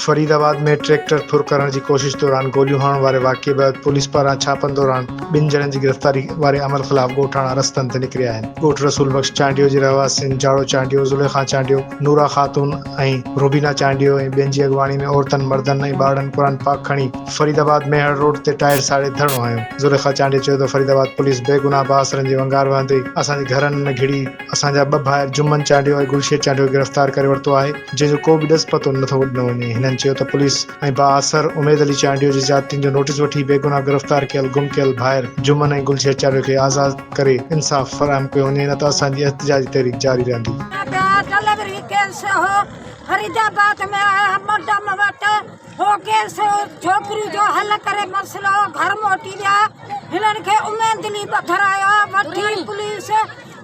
फरीदाबाद में ट्रैक्टर फुर करण की कोशिश दौरान गोलियों हणण वारे वाक़िए बैदि पुलिस पारां छापनि दौरान 2 ॼणनि की गिरफ़्तारी वारे अमल ख़िलाफ़ ॻोठाणा रस्तनि ते निकिरिया आहिनि। ॻोठ रसूल बख़्श चांडियो जे रहवासियुनि जाड़ो चांडियो, ज़ुलेखा चांडियो, नूरा ख़ातून ऐं रुबीना चांडियो ऐं ॿियनि जी अॻवानी में औरतनि, मर्दनि ऐं ॿारनि क़ुरान पाक खणी फरीदाबाद मेहर रोड ते टायर साड़े धरणो हयो। ज़ुलेखा चांडियो चयो त फरीदाबाद पुलिस बेगुनाह बासरनि जी वंगार वहंदे असांजे घरनि में घिड़ी असांजा 2 भाइर जुम्मन चांडियो ऐं गुलशेद चांडियो गिरफ़्तार करे वरितो आहे, जंहिंजो को बि ॾस पतो नथो वञे। हिननि चयो त पुलिस ऐं बाअसर उमेद अली चांडियो जी ज़ातियुनि जो नोटिस वठी बेगुनाह गिरफ़्तार कयल गुम कयल भाइर जुम्मन ऐं गुलशेद चांडियो खे आज़ाद करे इंसाफ़ फराहम कयो वञे, न त असांजी एहतिजाजी तहरीक जारी रहंदी। फरीदाबाद में मडम वट हो केस छोकरी जो हल करे मसलो घर मोटी दिया, हिनन के उमेदली बथराया वठी पुलिस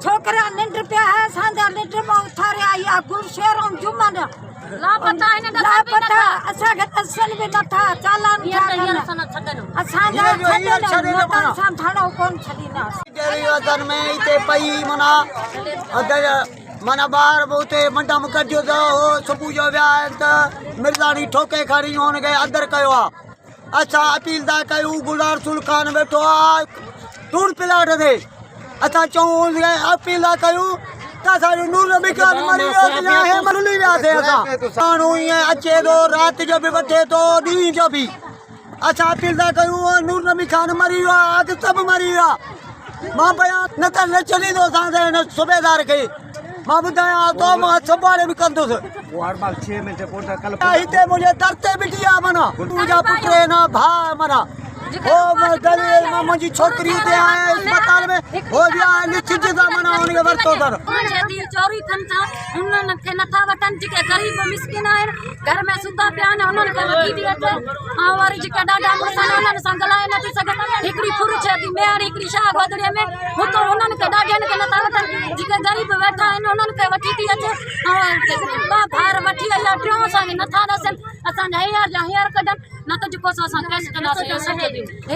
छोकरा निंड पे है सांजा निंड में उठारिया या गुलशेर और जुम्मन लापता है ना लापता असा के दसन भी न था चालान असांजा छडे साम थानो कोन छडीना डेरी वतन में इते पई मना अदर मना बाहर बहुते मंडम कढियो तो सुबह जो व्या त मिर्जानी ठोके खड़ी होन गए अंदर कयो अच्छा अपील दा कयो गुलार सुल खान बैठो आ टूर प्लाट दे अच्छा चौं अपील दा कयो ता नूर नबी खान मरी है मरली व्या थे कानू ये अचे तो रात जो भी बैठे तो दी जो भी अच्छा अपील दा कयो नूर नबी खान मरी आज सब मरी मां बयान न कर चली दो सां सूबेदार के मां बुधाया तो मां संभाले भी कंदुस वारमाल 6 मिनट पोटा कल हिते मुझे दरते बिटिया मना तुजा पुत्रे ना भा मना ओ गले मुंजी छोकरी ते आए अस्पताल में हो गया निश्चित दा मना उनके वर्तो दर दी चोरी थन था उनन के नथा वटन जे गरीब मिस्किन आए घर में सुता प्यान उनन के वठी दी अचे आ वारी जे डाडा मसान उनन संगलाए नथी सके एकड़ी फुर छे दी मेरी एकड़ी शाह गोदड़े में हो तो उनन के डाडन के नथा वटन जे गरीब बैठा है उनन के वठी दी अचे आ भार वठी या ट्रो सा नथा दसन असा यार कदन न तो जो को असा कैसे कना से